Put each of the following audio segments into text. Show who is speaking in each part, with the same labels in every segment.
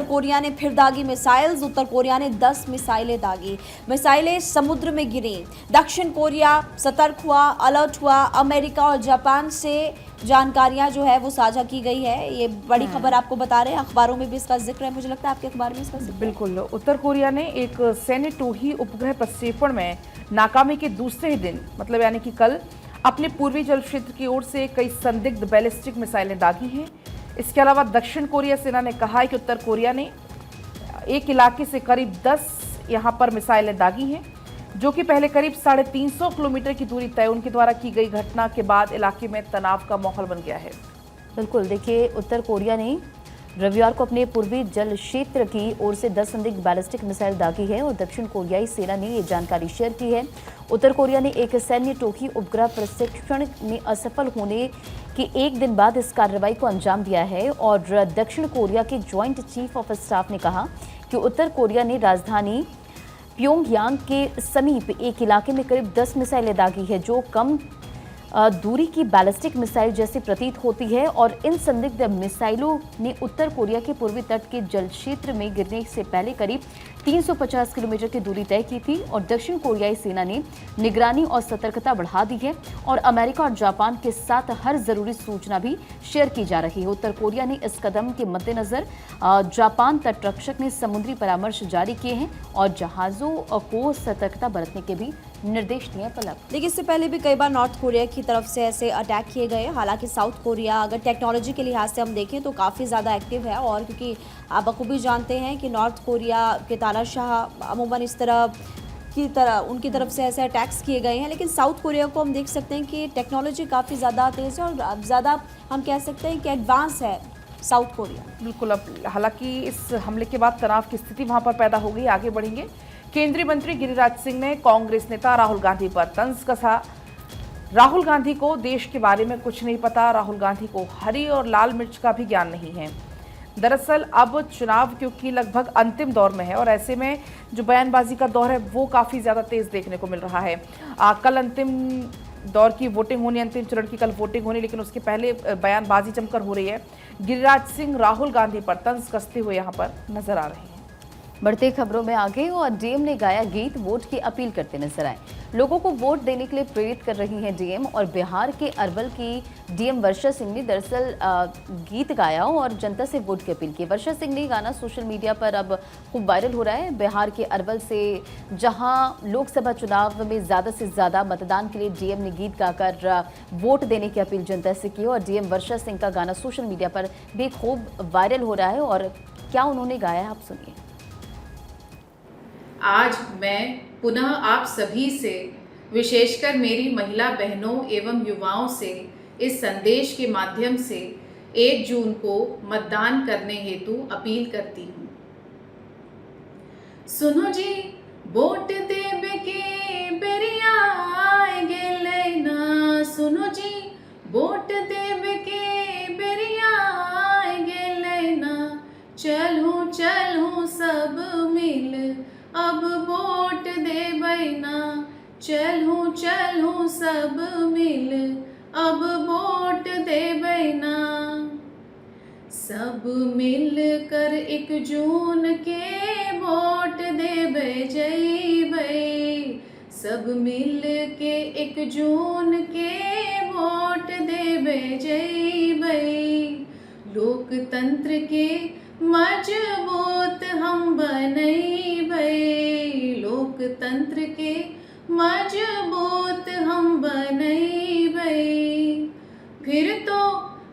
Speaker 1: उत्तर Korea ने फिर दागी मिसाइल्स। उत्तर कोरिया ने 10 मिसाइलें दागी। मिसाइलें समुद्र में गिरी। दक्षिण कोरिया सतर्क हुआ, अलर्ट हुआ। अमेरिका और जापान से जानकारियां जो है वो साझा की गई है। ये बड़ी खबर आपको बता रहे हैं, अखबारों में भी इसका जिक्र है। मुझे लगता है आपके अखबार में इसका जिक्र है।
Speaker 2: बिल्कुल। उत्तर कोरिया ने एक सैन्य टोही उपग्रह प्रक्षेपण में नाकामी के दूसरे ही दिन, मतलब यानी कि कल, अपने पूर्वी जल क्षेत्र की ओर से कई संदिग्ध बैलिस्टिक मिसाइलें दागी हैं। इसके अलावा दक्षिण कोरिया सेना ने कहा है कि उत्तर कोरिया ने एक इलाके से करीब 10 यहाँ पर मिसाइलें दागी हैं, जो कि पहले करीब 350 किलोमीटर की दूरी तय उनके द्वारा की गई घटना के बाद इलाके में तनाव का माहौल बन गया है।
Speaker 3: बिल्कुल, देखिए, उत्तर कोरिया ने रविवार को अपने पूर्वी जल क्षेत्र की ओर से 10 संदिग्ध बैलिस्टिक मिसाइल दागी है और दक्षिण कोरियाई सेना ने ये जानकारी शेयर की है। उत्तर कोरिया ने एक सैन्य टोही उपग्रह प्रशिक्षण में असफल होने के एक दिन बाद इस कार्रवाई को अंजाम दिया है और दक्षिण कोरिया के ज्वाइंट चीफ ऑफ स्टाफ ने कहा कि उत्तर कोरिया ने राजधानी प्योंगयांग के समीप एक इलाके में करीब 10 मिसाइलें दागी है, जो कम दूरी की बैलिस्टिक मिसाइल जैसी प्रतीत होती है और इन संदिग्ध मिसाइलों ने उत्तर कोरिया के पूर्वी तट के जल क्षेत्र में गिरने से पहले करीब 350 किलोमीटर की दूरी तय की थी और दक्षिण कोरियाई सेना ने निगरानी और सतर्कता बढ़ा दी है और अमेरिका और जापान के साथ हर जरूरी सूचना भी शेयर की जा रही है। उत्तर कोरिया ने इस कदम के मद्देनजर जापान तटरक्षक ने समुद्री परामर्श जारी किए हैं और जहाजों को सतर्कता बरतने के भी निर्देश दिए। पलक,
Speaker 1: देखिए, इससे पहले भी कई बार नॉर्थ कोरिया की तरफ से ऐसे अटैक किए गए। हालांकि साउथ कोरिया अगर टेक्नोलॉजी के लिहाज से हम देखें तो काफ़ी ज़्यादा एक्टिव है, और क्योंकि आप बखूबी जानते हैं कि नॉर्थ कोरिया के तानाशाह अमूमन इस तरह उनकी तरफ से ऐसे अटैक्स किए गए हैं, लेकिन साउथ कोरिया को हम देख सकते हैं कि टेक्नोलॉजी काफ़ी ज़्यादा तेज़ है और ज़्यादा हम कह सकते हैं कि एडवांस है साउथ कोरिया।
Speaker 2: बिल्कुल। अब हालांकि इस हमले के बाद तनाव की स्थिति वहां पर पैदा हो गई। आगे बढ़ेंगे। केंद्रीय मंत्री गिरिराज सिंह ने कांग्रेस नेता राहुल गांधी पर तंज कसा। राहुल गांधी को देश के बारे में कुछ नहीं पता। राहुल गांधी को हरी और लाल मिर्च का भी ज्ञान नहीं है। दरअसल अब चुनाव क्योंकि लगभग अंतिम दौर में है और ऐसे में जो बयानबाजी का दौर है वो काफ़ी ज़्यादा तेज़ देखने को मिल रहा है। कल अंतिम दौर की वोटिंग होनी, अंतिम चरण की कल वोटिंग होनी, लेकिन उसके पहले बयानबाजी जमकर हो रही है। गिरिराज सिंह राहुल गांधी पर तंज कसते हुए यहाँ पर नजर आ रहे हैं।
Speaker 3: बढ़ते खबरों में आगे, और डीएम ने गाया गीत, वोट की अपील करते नजर आए। लोगों को वोट देने के लिए प्रेरित कर रही हैं डीएम। और बिहार के अरवल की डीएम वर्षा सिंह ने दरअसल गीत गाया और जनता से वोट की अपील की। वर्षा सिंह ने गाना सोशल मीडिया पर अब खूब वायरल हो रहा है। बिहार के अरवल से जहां लोकसभा चुनाव में ज़्यादा से ज़्यादा मतदान के लिए डीएम ने गीत गाकर वोट देने की अपील जनता से की और डीएम वर्षा सिंह का गाना सोशल मीडिया पर भी खूब वायरल हो रहा है। और क्या उन्होंने गाया, आप सुनिए।
Speaker 4: आज मैं पुनः आप सभी से, विशेषकर मेरी महिला बहनों एवं युवाओं से इस संदेश के माध्यम से 1 जून को मतदान करने हेतु अपील करती हूँ। सुनो जी, वोट देवे के बेरिया आए गेले ना। सुनो जी, वोट देवे के बेरिया आए गेले ना। चलूं चलूं सब मिल अब वोट देबै ना। चलूं चलूं सब मिल अब वोट देबै ना। सब मिल कर 1 जून के वोट देबै जइबै। सब मिल के 1 जून के वोट देबै जइबै। लोकतंत्र के मजबूत हम बनैबै। लोकतंत्र के मजबूत हम बनैबै। फिर तो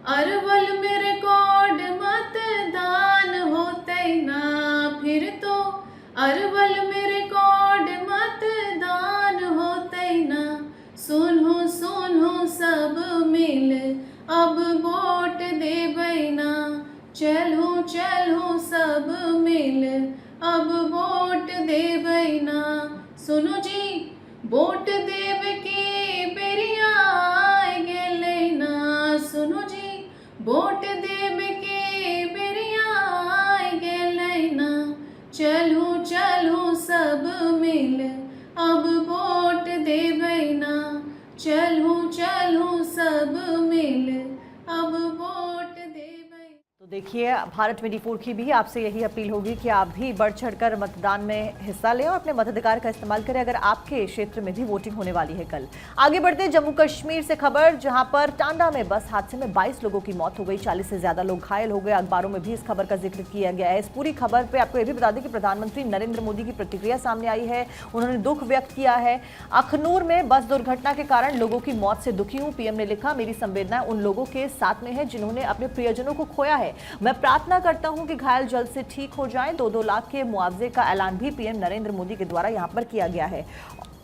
Speaker 4: अरवल में रिकॉर्ड मतदान होतै ना। फिर तो अरवल में रिकॉर्ड मतदान होतै ना। सुनू सुनू सब मिल अब वोट देबै ना। चलूं चलूं सब मिल अब वोट देबै ना। सुनो जी, वोट देवे के बेरिया आए गेलै ना। सुनो जी, वोट देवे के बेरिया आए गेलै ना। चलूं चलूं सब मिल अब वोट देबै ना। चलूं चलूं सब मिल अब वोट देबै।
Speaker 2: तो देखिए
Speaker 5: देखिए, भारत 24 की भी आपसे यही अपील होगी कि आप भी बढ़ चढ़कर मतदान में हिस्सा लें और अपने मताधिकार का इस्तेमाल करें अगर आपके क्षेत्र में भी वोटिंग होने वाली है कल। आगे बढ़ते हैं जम्मू कश्मीर से खबर, जहां पर टांडा में बस हादसे में 22 लोगों की मौत हो गई, 40 से ज्यादा लोग घायल हो गए। अखबारों में भी इस खबर का जिक्र किया गया है। इस पूरी खबर पर आपको यह भी बता दें कि प्रधानमंत्री नरेंद्र मोदी की प्रतिक्रिया सामने आई है। उन्होंने दुख व्यक्त किया है। अखनूर में बस दुर्घटना के कारण लोगों की मौत से दुखी हूं, पीएम ने लिखा, मेरी संवेदनाएं उन लोगों के साथ में है जिन्होंने अपने प्रियजनों को खोया है। मैं प्रार्थना करता हूं कि घायल जल्द से ठीक हो जाएं। 2-2 लाख के मुआवजे का ऐलान भी पीएम नरेंद्र मोदी के द्वारा यहां पर किया गया है।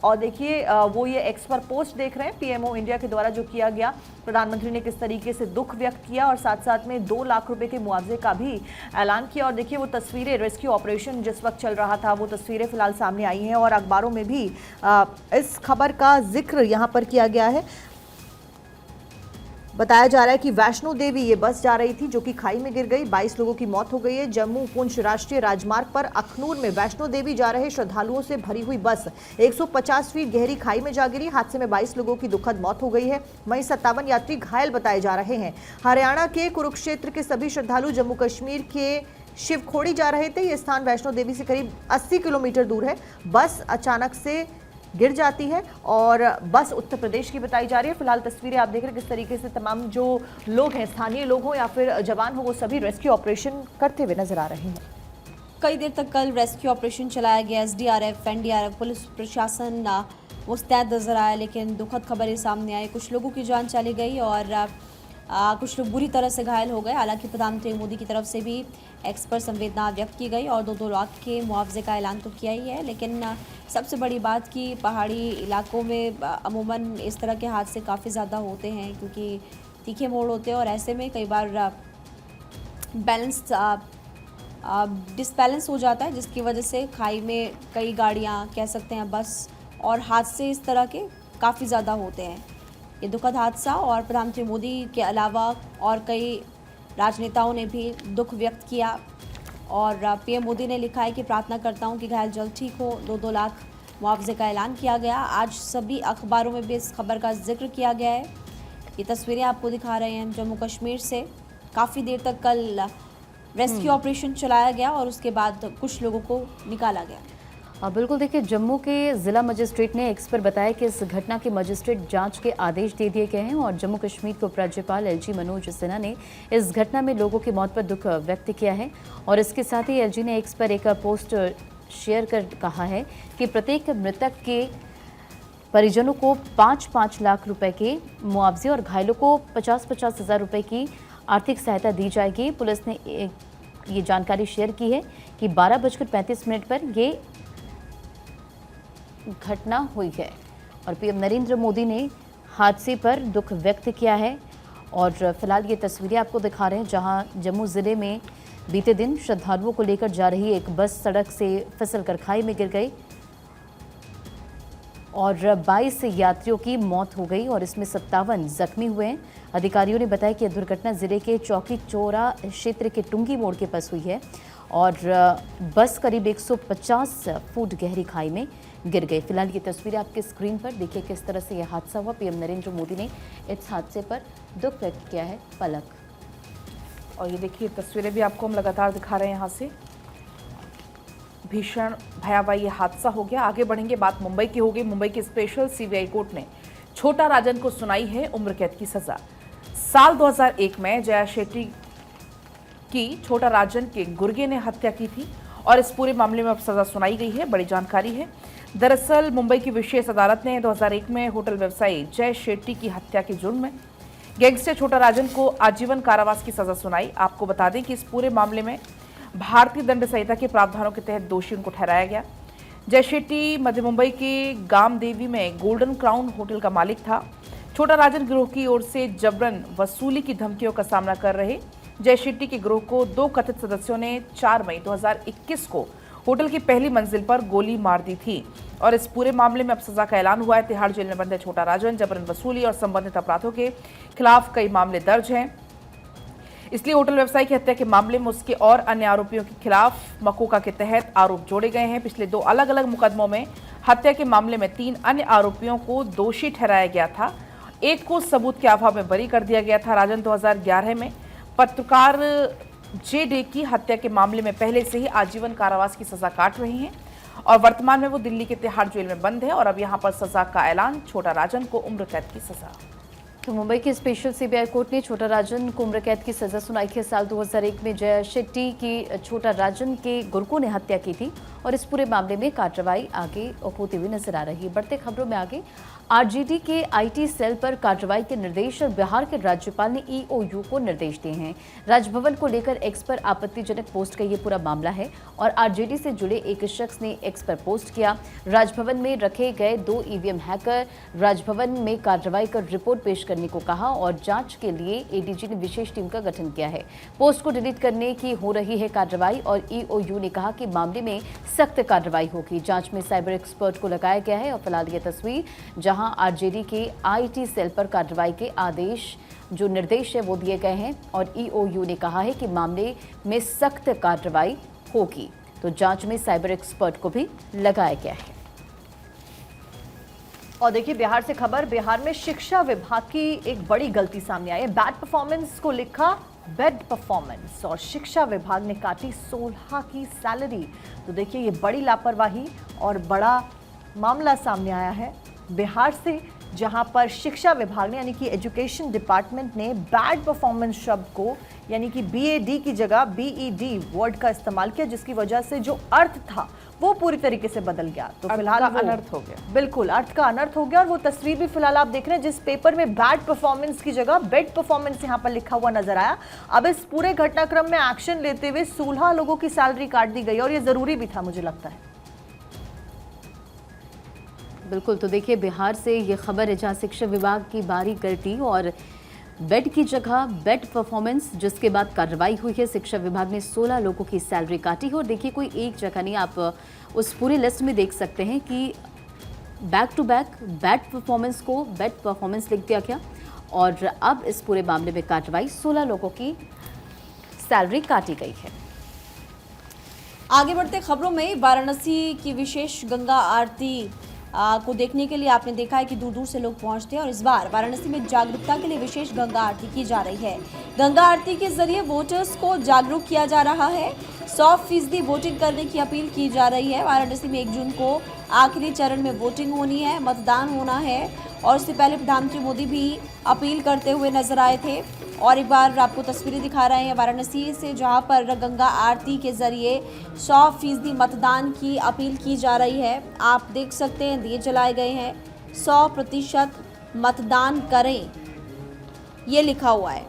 Speaker 5: और देखिए, वो ये एक्स पर पोस्ट देख रहे हैं पीएमओ इंडिया के द्वारा जो किया गया। प्रधानमंत्री ने किस तरीके से दुख व्यक्त किया और साथ साथ में 2 लाख रुपए के मुआवजे का भी ऐलान किया। और देखिए, वो तस्वीरें, रेस्क्यू ऑपरेशन जिस वक्त चल रहा था वो तस्वीरें फिलहाल सामने आई हैं और अखबारों में भी इस खबर का जिक्र यहाँ पर किया गया है। बताया जा रहा है कि वैष्णो देवी ये बस जा रही थी जो कि खाई में गिर गई, 22 लोगों की मौत हो गई है। जम्मू पुंछ राष्ट्रीय राजमार्ग पर अखनूर में वैष्णो देवी जा रहे श्रद्धालुओं से भरी हुई बस 150 फीट गहरी खाई में जा गिरी। हादसे में 22 लोगों की दुखद मौत हो गई है, वहीं 57 यात्री घायल बताए जा रहे हैं। हरियाणा के कुरुक्षेत्र के सभी श्रद्धालु जम्मू कश्मीर के शिवखोड़ी जा रहे थे। ये स्थान वैष्णो देवी से करीब 80 किलोमीटर दूर है। बस अचानक से गिर जाती है और बस उत्तर प्रदेश की बताई जा रही है। फिलहाल तस्वीरें आप देख रहे हैं किस तरीके से तमाम जो लोग हैं, स्थानीय लोग हो या फिर जवान हो, वो सभी रेस्क्यू ऑपरेशन करते हुए नजर आ रहे हैं।
Speaker 1: कई देर तक कल रेस्क्यू ऑपरेशन चलाया गया। एसडीआरएफ, एनडीआरएफ, पुलिस प्रशासन मुस्तैद नजर आया, लेकिन दुखद खबरें सामने आई। कुछ लोगों की जान चली गई और कुछ लोग बुरी तरह से घायल हो गए। हालांकि प्रधानमंत्री मोदी की तरफ से भी एक्स पर संवेदना व्यक्त की गई और 2-2 लाख के मुआवजे का ऐलान तो किया ही है। लेकिन सबसे बड़ी बात कि पहाड़ी इलाकों में अमूमन इस तरह के हादसे काफ़ी ज़्यादा होते हैं क्योंकि तीखे मोड़ होते हैं और ऐसे में कई बार बैलेंस डिसबैलेंस हो जाता है, जिसकी वजह से खाई में कई गाड़ियाँ, कह सकते हैं बस, और हादसे इस तरह के काफ़ी ज़्यादा होते हैं। ये दुखद हादसा और प्रधानमंत्री मोदी के अलावा और कई राजनेताओं ने भी दुख व्यक्त किया और पीएम मोदी ने लिखा है कि प्रार्थना करता हूं कि घायल जल्द ठीक हो। 2-2 लाख मुआवजे का ऐलान किया गया। आज सभी अखबारों में भी इस खबर का जिक्र किया गया है। ये तस्वीरें आपको दिखा रहे हैं जम्मू कश्मीर से। काफ़ी देर तक कल रेस्क्यू ऑपरेशन चलाया गया और उसके बाद कुछ लोगों को निकाला गया।
Speaker 3: बिल्कुल, देखिए, जम्मू के जिला मजिस्ट्रेट ने एक्स पर बताया कि इस घटना के मजिस्ट्रेट जांच के आदेश दे दिए गए हैं और जम्मू कश्मीर के उपराज्यपाल एलजी मनोज सिन्हा ने इस घटना में लोगों की मौत पर दुख व्यक्त किया है। और इसके साथ ही एलजी ने एक्स पर एक पोस्ट शेयर कर कहा है कि प्रत्येक मृतक के परिजनों को 5-5 लाख रुपए के मुआवजे और घायलों को 50-50 हज़ार रुपये की आर्थिक सहायता दी जाएगी। पुलिस ने ये जानकारी शेयर की है कि 12:35 पर ये घटना हुई है और पीएम नरेंद्र मोदी ने हादसे पर दुख व्यक्त किया है। और फिलहाल ये तस्वीरें आपको दिखा रहे हैं जहां जम्मू ज़िले में बीते दिन श्रद्धालुओं को लेकर जा रही एक बस सड़क से फिसलकर खाई में गिर गई और 22 यात्रियों की मौत हो गई और इसमें 57 जख्मी हुए हैं। अधिकारियों ने बताया कि यह दुर्घटना जिले के चौकी चौरा क्षेत्र के टुंगी मोड़ के पास हुई है और बस करीब 150 फुट गहरी खाई में गिर गई। फिलहाल ये तस्वीरें आपकी स्क्रीन पर देखिए किस तरह से यह हादसा हुआ। पीएम नरेंद्र मोदी ने इस हादसे पर दुख व्यक्त किया है। पलक,
Speaker 2: और ये देखिए तस्वीरें भी आपको हम लगातार दिखा रहे हैं। यहाँ से भीषण भयावह ये हादसा हो गया। आगे बढ़ेंगे, बात मुंबई की होगी। मुंबई की स्पेशल सीबीआई कोर्ट ने छोटा राजन को सुनाई है उम्र कैद की सजा। साल 2001 में जया शेट्टी की छोटा राजन के गुर्गे ने हत्या की थी और इस पूरे मामले में अब सजा सुनाई गई है। बड़ी जानकारी है। दरअसल मुंबई की विशेष अदालत ने 2001 में होटल व्यवसायी जय शेट्टी की हत्या के जुर्म में गैंगस्टर छोटा राजन को आजीवन कारावास की सजा सुनाई। आपको बता दें कि इस पूरे मामले में भारतीय दंड संहिता के प्रावधानों के तहत दोषी उनको ठहराया गया। जय शेट्टी मध्य मुंबई के गाम देवी में गोल्डन क्राउन होटल का मालिक था। छोटा राजन गिरोह की ओर से जबरन वसूली की धमकियों का सामना कर रहे जय शेट्टी के गिरोह को 2 कथित सदस्यों ने 4 मई 2021 को होटल की पहली मंजिल पर गोली मार दी थी और इस पूरे मामले में अब सजा का ऐलान हुआ है। तिहाड़ जेल में बंद है छोटा राजन। जबरन वसूली और संबंधित अपराधों के खिलाफ कई मामले दर्ज हैं, इसलिए होटल व्यवसायी की हत्या के मामले में उसके और अन्य आरोपियों के खिलाफ मकोका के तहत आरोप जोड़े गए हैं। पिछले 2 अलग अलग मुकदमों में हत्या के मामले में 3 अन्य आरोपियों को दोषी ठहराया गया था। एक को सबूत के अभाव में बरी कर दिया गया था। राजन 2011 में पत्रकार जे.डे की हत्या के मामले में पहले से ही आजीवन कारावास की सजा काट रही हैं और वर्तमान में वो दिल्ली के तिहाड़ जेल में बंद है और अब यहां पर सजा का ऐलान, छोटा राजन को उम्र कैद की सजा।
Speaker 3: तो मुंबई की स्पेशल सीबीआई कोर्ट ने छोटा राजन को उम्र कैद की सजा सुनाई है। साल 2001 में जया शेट्टी की छोटा राजन के गुर्गों ने हत्या की थी और इस पूरे मामले में कार्रवाई आगे होती हुई नजर आ रही है। बढ़ते खबरों में आगे, आरजेडी के आईटी सेल पर कार्रवाई के निर्देश और बिहार के राज्यपाल ने ईओयू को निर्देश दिए हैं। राजभवन को लेकर एक्स पर आपत्तिजनक पोस्ट का ये पूरा मामला है और आरजेडी से जुड़े एक शख्स ने एक्स पर पोस्ट किया। राजभवन में रखे गए 2 ईवीएम हैकर राजभवन में कार्रवाई कर रिपोर्ट पेश करने को कहा और जांच के लिए एडीजी ने विशेष टीम का गठन किया है। पोस्ट को डिलीट करने की हो रही है कार्रवाई और ईओयू ने कहा कि मामले में सख्त कार्रवाई होगी। जांच में साइबर एक्सपर्ट को लगाया गया है और फिलहाल यह तस्वीर जहां आरजेडी के आईटी सेल पर कार्रवाई के आदेश जो निर्देश है वो दिए गए हैं और ईओयू ने कहा है कि मामले में सख्त कार्रवाई होगी। तो जांच में साइबर एक्सपर्ट को भी लगाया गया है।
Speaker 5: और देखिए बिहार से खबर, बिहार में शिक्षा विभाग की एक बड़ी गलती सामने आई है। बैड परफॉर्मेंस को लिखा बेड परफॉर्मेंस और शिक्षा विभाग ने काटी 16 की सैलरी। तो देखिए ये बड़ी लापरवाही और बड़ा मामला सामने आया है बिहार से, जहां पर शिक्षा विभाग ने यानी कि एजुकेशन डिपार्टमेंट ने बैड परफॉर्मेंस शब्द को यानी कि बीएडी की जगह बीईडी वर्ड का इस्तेमाल किया, जिसकी वजह से जो अर्थ था वो पूरी तरीके से बदल गया। तो फिलहाल वो
Speaker 2: अनर्थ हो गया,
Speaker 5: बिल्कुल अर्थ का अनर्थ हो गया। और वो तस्वीर भी फिलहाल आप देख रहे हैं जिस पेपर में बैड परफॉर्मेंस की जगह बेड परफॉर्मेंस यहां पर लिखा हुआ नजर आया। अब इस पूरे घटनाक्रम में एक्शन लेते हुए 16 लोगों की सैलरी काट दी गई और ये जरूरी भी था, मुझे लगता है।
Speaker 3: बिल्कुल, तो देखिए बिहार से ये खबर है जहां शिक्षा विभाग की बारी कटी और बेड की जगह बेड परफॉर्मेंस, जिसके बाद कार्रवाई हुई है। शिक्षा विभाग ने 16 लोगों की सैलरी काटी है और देखिए कोई एक जगह नहीं, आप उस पूरी लिस्ट में देख सकते हैं कि back to back bad performance को बेड परफॉर्मेंस लिख दिया गया और अब इस पूरे मामले में कार्रवाई 16 लोगों की सैलरी काटी गई है।
Speaker 1: आगे बढ़ते खबरों में, वाराणसी की विशेष गंगा आरती को देखने के लिए आपने देखा है कि दूर दूर से लोग पहुंचते हैं और इस बार वाराणसी में जागरूकता के लिए विशेष गंगा आरती की जा रही है। गंगा आरती के जरिए वोटर्स को जागरूक किया जा रहा है। 100% वोटिंग करने की अपील की जा रही है। वाराणसी में 1 जून को आखिरी चरण में वोटिंग होनी है, मतदान होना है और उससे पहले प्रधानमंत्री मोदी भी अपील करते हुए नजर आए थे। और एक बार आपको तस्वीरें दिखा रहे हैं वाराणसी से, जहां पर गंगा आरती के जरिए 100% मतदान की अपील की जा रही है। आप देख सकते हैं दिए जलाए गए हैं, 100% मतदान करें ये लिखा हुआ है।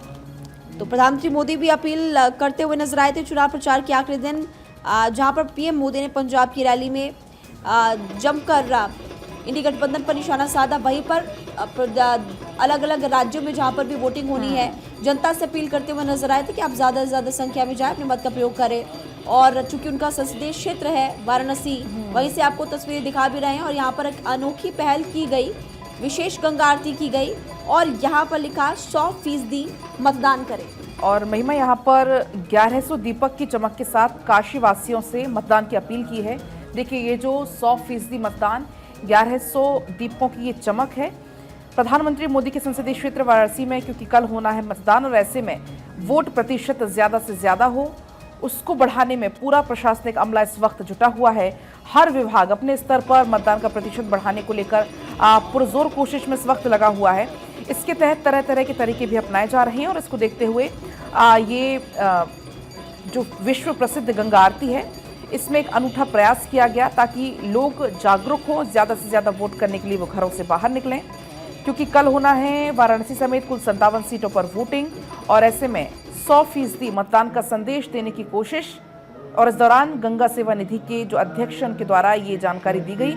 Speaker 1: तो प्रधानमंत्री मोदी भी अपील करते हुए नजर आए थे चुनाव प्रचार के आखिरी दिन, जहां पर पीएम मोदी ने पंजाब की रैली में जमकर इंडिया गठबंधन पर निशाना साधा। वहीं पर अलग अलग राज्यों में जहां पर भी वोटिंग होनी है, जनता से अपील करते हुए नजर आए थे कि आप ज़्यादा से ज़्यादा संख्या में जाएं, अपने मत का प्रयोग करें। और चूंकि उनका संसदीय क्षेत्र है वाराणसी, वहीं से आपको तस्वीरें दिखा भी रहे हैं। और यहाँ पर एक अनोखी पहल की गई, विशेष गंगा आरती की गई और यहाँ पर लिखा 100% मतदान करें।
Speaker 2: और महिमा यहाँ पर 1100 दीपक की चमक के साथ काशी वासियों से मतदान की अपील की है। देखिए ये जो 100% मतदान, 1100 दीपकों की ये चमक है। प्रधानमंत्री मोदी के संसदीय क्षेत्र वाराणसी में क्योंकि कल होना है मतदान और ऐसे में वोट प्रतिशत ज़्यादा से ज़्यादा हो, उसको बढ़ाने में पूरा प्रशासनिक अमला इस वक्त जुटा हुआ है। हर विभाग अपने स्तर पर मतदान का प्रतिशत बढ़ाने को लेकर पुरजोर कोशिश में इस वक्त लगा हुआ है। इसके तहत तरह तरह के तरीके भी अपनाए जा रहे हैं और इसको देखते हुए ये जो विश्व प्रसिद्ध गंगा आरती है, इसमें एक अनूठा प्रयास किया गया ताकि लोग जागरूक हों, ज़्यादा से ज़्यादा वोट करने के लिए वो घरों से बाहर निकलें, क्योंकि कल होना है वाराणसी समेत कुल 57 सीटों पर वोटिंग और ऐसे में 100% मतदान का संदेश देने की कोशिश। और इस दौरान गंगा सेवा निधि के जो अध्यक्ष उनके द्वारा ये जानकारी दी गई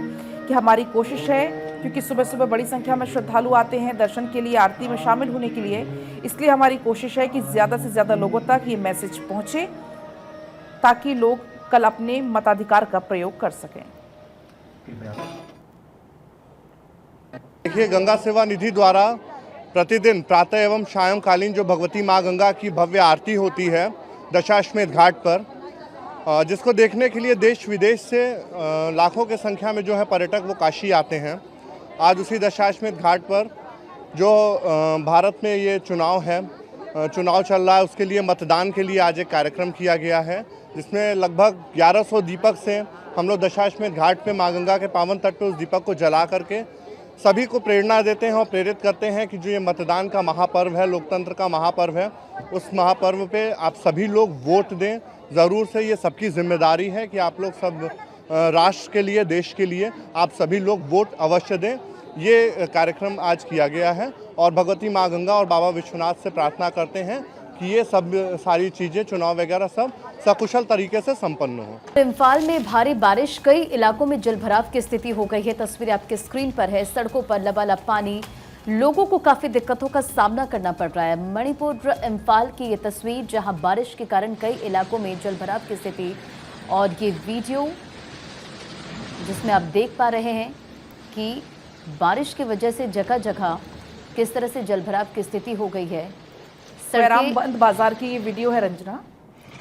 Speaker 2: कि हमारी कोशिश है, क्योंकि सुबह सुबह बड़ी संख्या में श्रद्धालु आते हैं दर्शन के लिए, आरती में शामिल होने के लिए, इसलिए हमारी कोशिश है कि ज़्यादा से ज़्यादा लोगों तक ये मैसेज पहुँचे ताकि लोग कल अपने मताधिकार का प्रयोग कर सकें।
Speaker 6: देखिए, गंगा सेवा निधि द्वारा प्रतिदिन प्रातः एवं सायंकालीन जो भगवती माँ गंगा की भव्य आरती होती है दशाश्वमेध घाट पर, जिसको देखने के लिए देश विदेश से लाखों के संख्या में जो है पर्यटक वो काशी आते हैं। आज उसी दशाश्वमेध घाट पर जो भारत में ये चुनाव है चुनाव चल रहा है, उसके लिए मतदान के लिए आज एक कार्यक्रम किया गया है, जिसमें लगभग 1100 दीपक से हम लोग दशाश्वमेध घाट पे माँ गंगा के पावन तट पे उस दीपक को जला करके सभी को प्रेरणा देते हैं और प्रेरित करते हैं कि जो ये मतदान का महापर्व है, लोकतंत्र का महापर्व है, उस महापर्व पे आप सभी लोग वोट दें ज़रूर से। ये सबकी जिम्मेदारी है कि आप लोग सब राष्ट्र के लिए, देश के लिए आप सभी लोग वोट अवश्य दें। ये कार्यक्रम आज किया गया है और भगवती माँ गंगा और बाबा विश्वनाथ से प्रार्थना करते हैं कि ये सब सारी चीज़ें, चुनाव वगैरह सब सकुशल तरीके से संपन्न हो।
Speaker 3: इम्फाल में भारी बारिश, कई इलाकों में जलभराव की स्थिति हो गई है। तस्वीर आपके स्क्रीन पर है। सड़कों पर लबालब पानी, लोगों को काफी दिक्कतों का सामना करना पड़ रहा है। मणिपुर इम्फाल की ये तस्वीर, जहां बारिश के कारण कई इलाकों में जलभराव की स्थिति, और ये वीडियो जिसमें आप देख पा रहे हैं कि बारिश की वजह से जगह जगह किस तरह से जलभराव की स्थिति हो गई है।
Speaker 2: बंद बाजार की ये वीडियो है रंजना,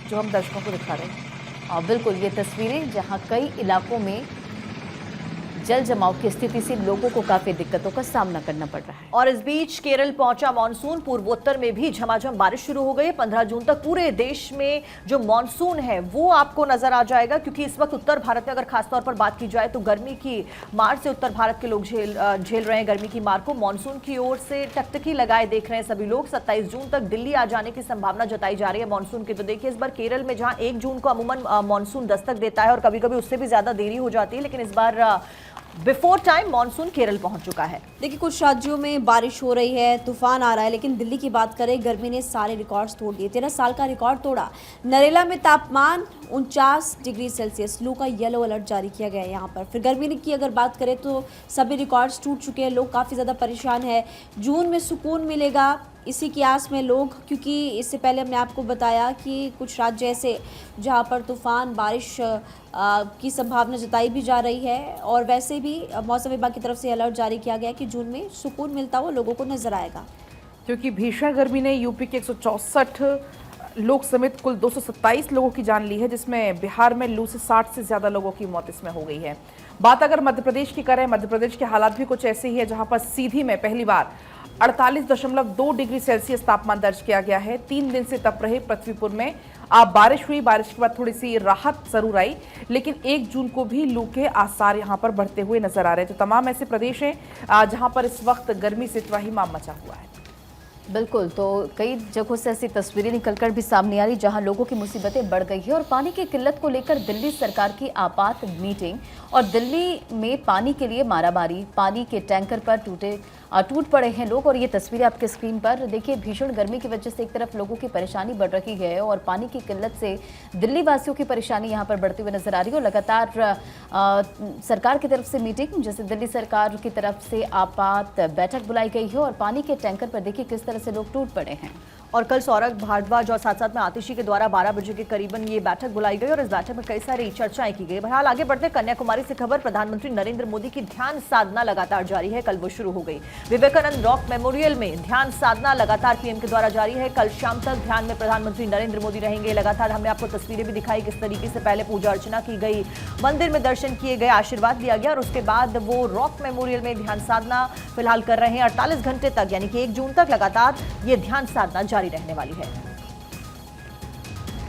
Speaker 2: जो हम दर्शकों को दिखा रहे हैं।
Speaker 3: और बिल्कुल ये तस्वीरें जहां कई इलाकों में जल जमाव की स्थिति से लोगों को काफी दिक्कतों का सामना करना पड़ रहा है।
Speaker 5: और इस बीच केरल पहुंचा मानसून, पूर्वोत्तर में भी झमाझम बारिश शुरू हो गई है। 15 जून तक पूरे देश में जो मानसून है वो आपको नजर आ जाएगा, क्योंकि इस वक्त उत्तर भारत में अगर खासतौर पर बात की जाए तो गर्मी की मार से उत्तर भारत के लोग झेल रहे हैं गर्मी की मार को। मानसून की ओर से टकटकी लगाए देख रहे हैं सभी लोग। 27 जून तक दिल्ली आ जाने की संभावना जताई जा रही है मानसून की। तो देखिए, इस बार केरल में जहां 1 जून को अमूमन मानसून दस्तक देता है और कभी कभी उससे भी ज्यादा देरी हो जाती है, लेकिन इस बार बिफोर टाइम मानसून केरल पहुंच चुका है।
Speaker 1: देखिए, कुछ राज्यों में बारिश हो रही है, तूफान आ रहा है, लेकिन दिल्ली की बात करें, गर्मी ने सारे रिकॉर्ड्स तोड़ दिए। 13 साल का रिकॉर्ड तोड़ा। नरेला में तापमान 49 डिग्री सेल्सियस, लू का येलो अलर्ट जारी किया गया है यहाँ पर। फिर गर्मी की अगर बात करें तो सभी रिकॉर्ड्स टूट चुके हैं, लोग काफ़ी ज़्यादा परेशान है। जून में सुकून मिलेगा, इसी की आस में लोग, क्योंकि इससे पहले हमने आपको बताया कि कुछ राज्य ऐसे जहाँ पर तूफान, बारिश की संभावना जताई भी जा रही है, और वैसे भी मौसम विभाग की तरफ से अलर्ट जारी किया गया है कि जून में सुकून मिलता हुआ लोगों को नजर आएगा।
Speaker 2: क्योंकि भीषण गर्मी ने यूपी के 164 लोग समेत कुल 227 लोगों की जान ली है, जिसमें बिहार में लू से 60 से ज्यादा लोगों की मौत इसमें हो गई है। बात अगर मध्य प्रदेश की करें, मध्य प्रदेश के हालात भी कुछ ऐसे ही है, जहां पर सीधी में पहली बार 48.2 डिग्री सेल्सियस तापमान दर्ज किया गया है। 3 दिन से तप रहे पृथ्वीपुर में बारिश हुई। बारिश के बाद थोड़ी सी राहत जरूर आई, लेकिन 1 जून को भी लू के आसार यहां पर बढ़ते हुए नजर आ रहे हैं। तो तमाम ऐसे प्रदेश हैं जहां पर इस वक्त गर्मी से त्राहिमाम मचा हुआ है।
Speaker 3: बिल्कुल, तो कई जगहों से ऐसी तस्वीरें निकलकर भी सामने आ रही जहां लोगों की मुसीबतें बढ़ गई है। और पानी की किल्लत को लेकर दिल्ली सरकार की आपात मीटिंग, और दिल्ली में पानी के लिए मारामारी, पानी के टैंकर पर टूट पड़े हैं लोग। और ये तस्वीरें आपके स्क्रीन पर देखिए। भीषण गर्मी की वजह से एक तरफ लोगों की परेशानी बढ़ रही है और पानी की किल्लत से दिल्ली वासियों की परेशानी यहाँ पर बढ़ती हुई नजर आ रही है। और लगातार सरकार की तरफ से मीटिंग, जैसे दिल्ली सरकार की तरफ से आपात बैठक बुलाई गई है, और पानी के टैंकर पर देखिए किस तरह से लोग टूट पड़े हैं।
Speaker 5: और कल सौरभ भारद्वाज और साथ साथ में आतिशी के द्वारा 12 बजे के करीबन ये बैठक बुलाई गई और इस बैठक में कई सारी चर्चाएं की गई। बहरहाल आगे बढ़ते कन्याकुमारी से खबर, प्रधानमंत्री नरेंद्र मोदी की ध्यान साधना लगातार जारी है। कल वो शुरू हो गई। विवेकानंद रॉक मेमोरियल में ध्यान साधना लगातार पीएम के द्वारा जारी है। कल शाम तक ध्यान में प्रधानमंत्री नरेंद्र मोदी रहेंगे। लगातार हमने आपको तस्वीरें भी दिखाई किस तरीके से पहले पूजा अर्चना की गई, मंदिर में दर्शन किए गए, आशीर्वाद लिया गया और उसके बाद वो रॉक मेमोरियल में ध्यान साधना फिलहाल कर रहे हैं। 48 घंटे तक, यानी कि 1 जून तक लगातार ये ध्यान साधना जारी रहने वाली है।